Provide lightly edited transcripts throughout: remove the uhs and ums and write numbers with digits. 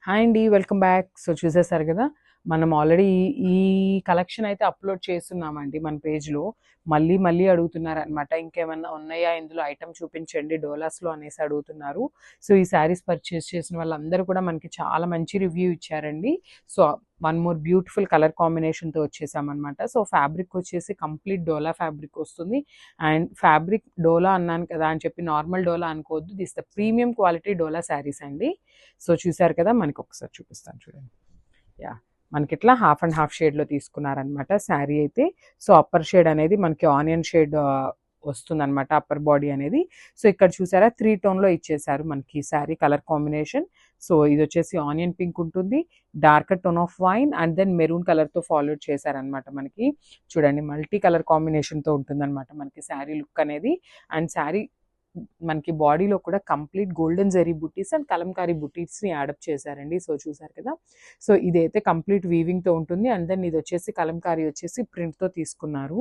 Hi అండి, welcome back. So చూసేసారు కదా, మనం ఆల్రెడీ ఈ కలెక్షన్ అయితే అప్లోడ్ చేస్తున్నామండి మన పేజ్లో. మళ్ళీ మళ్ళీ అడుగుతున్నారు అనమాట, ఇంకేమన్నా ఉన్నాయా ఇందులో ఐటమ్ చూపించండి డోలాస్లో అనేసి అడుగుతున్నారు. సో ఈ శారీస్ పర్చేస్ చేసిన వాళ్ళందరూ కూడా మనకి చాలా మంచి రివ్యూ ఇచ్చారండి. So one more beautiful colour కాంబినేషన్తో వచ్చేసామన్నమాట. సో ఫ్యాబ్రిక్ వచ్చేసి కంప్లీట్ డోలా ఫ్యాబ్రిక్ వస్తుంది. అండ్ ఫ్యాబ్రిక్ డోలా అన్నాను కదా అని చెప్పి నార్మల్ డోలా అనుకోవద్దు, దిస్ ద ప్రీమియం క్వాలిటీ డోలా శారీస్ అండి. సో చూసారు కదా, మనకి ఒకసారి చూపిస్తాను చూడండి. యా, మనకి ఇట్లా హాఫ్ అండ్ హాఫ్ షేడ్లో తీసుకున్నారనమాట శారీ అయితే. సో అప్పర్ షేడ్ అనేది మనకి ఆనియన్ షేడ్ వస్తుందన్నమాట, అప్పర్ బాడీ అనేది. సో ఇక్కడ చూసారా 3 టోన్లో ఇచ్చేసారు మనకి శారీ కలర్ కాంబినేషన్. సో ఇది వచ్చేసి ఆనియన్ పింక్ ఉంటుంది, darker tone of wine and then maroon కలర్తో ఫాలో చేశారనమాట. మనకి చూడండి మల్టీ కలర్ కాంబినేషన్తో ఉంటుందన్నమాట మనకి శారీ లుక్ అనేది. అండ్ శారీ మనకి బాడీలో కూడా complete golden zari buttis and Kalamkari బుట్టీస్ని యాడప్ చేశారండి. సో చూసారు కదా, సో ఇదైతే కంప్లీట్ వీవింగ్తో ఉంటుంది. అండ్ దెన్ ఇది వచ్చేసి కలంకారీ వచ్చేసి ప్రింట్తో తీసుకున్నారు.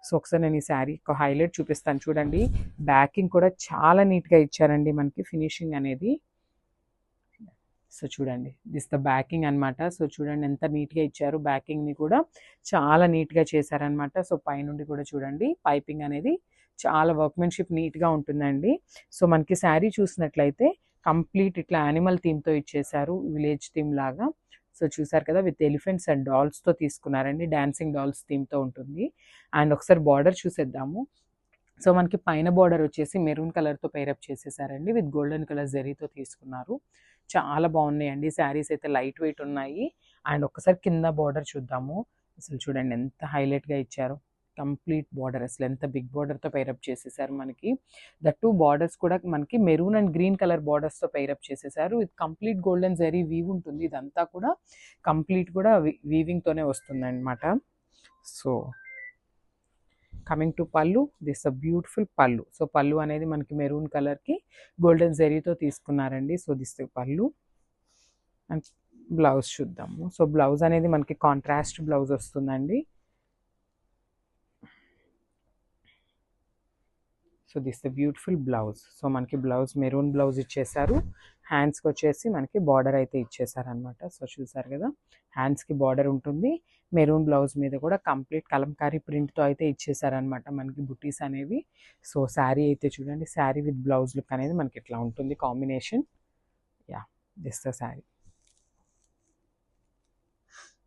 సో ఒకసారి నేను ఈ శారీ ఒక హైలైట్ చూపిస్తాను చూడండి. బ్యాకింగ్ కూడా చాలా నీట్గా ఇచ్చారండి మనకి ఫినిషింగ్ అనేది. సో చూడండి, దిస్ ద బ్యాకింగ్ అనమాట. సో చూడండి ఎంత నీట్గా ఇచ్చారు, బ్యాకింగ్ని కూడా చాలా నీట్గా చేశారనమాట. సో పైనుండి కూడా చూడండి పైపింగ్ అనేది చాలా వర్క్మెన్షిప్ నీట్గా ఉంటుందండి. సో మనకి శారీ చూసినట్లయితే కంప్లీట్ ఇట్లా యానిమల్ థీమ్తో ఇచ్చేసారు, విలేజ్ థీమ్ లాగా. సో చూసారు కదా, విత్ ఎలిఫెంట్స్ అండ్ డాల్స్తో తీసుకున్నారండి, డాన్సింగ్ డాల్స్ థీమ్తో ఉంటుంది. అండ్ ఒకసారి బార్డర్ చూసేద్దాము. సో మనకి పైన బార్డర్ వచ్చేసి మెరూన్ కలర్తో పేరప్ చేసేసారండి, విత్ గోల్డెన్ కలర్ జరీతో తీసుకున్నారు. చాలా బాగున్నాయండి శారీస్ అయితే, లైట్ వెయిట్ ఉన్నాయి. అండ్ ఒక్కసారి కింద బార్డర్ చూద్దాము. అసలు చూడండి ఎంత హైలైట్గా ఇచ్చారు, కంప్లీట్ బార్డర్ అసలు ఎంత బిగ్ బార్డర్తో పైరప్ చేసేసారు మనకి. ద టూ బార్డర్స్ కూడా మనకి మెరూన్ అండ్ గ్రీన్ కలర్ బార్డర్స్తో పైరప్ చేసేసారు, with complete golden zari weave ఉంటుంది. ఇదంతా కూడా కంప్లీట్ కూడా వీవింగ్తోనే వస్తుంది అనమాట. So coming to pallu, this a beautiful pallu. So pallu అనేది మనకి మెరూన్ కలర్కి గోల్డెన్ జరీతో తీసుకున్నారండి. So this pallu. And blouse చూద్దాము. సో బ్లౌజ్ అనేది మనకి కాంట్రాస్ట్ బ్లౌజ్ వస్తుందండి. So this the beautiful blouse. So మనకి బ్లౌజ్ మెరూన్ బ్లౌజ్ ఇచ్చేసారు. హ్యాండ్స్కి వచ్చేసి మనకి బార్డర్ అయితే ఇచ్చేసారనమాట. సో చూసారు కదా, హ్యాండ్స్కి బార్డర్ ఉంటుంది. మెరూన్ బ్లౌజ్ మీద కూడా కంప్లీట్ కలంకారీ ప్రింట్తో అయితే ఇచ్చేసారనమాట మనకి బుటీస్ అనేవి. సో శారీ అయితే చూడండి, శారీ విత్ బ్లౌజ్ లుక్ అనేది మనకి ఇట్లా ఉంటుంది combination. Yeah, this the sari.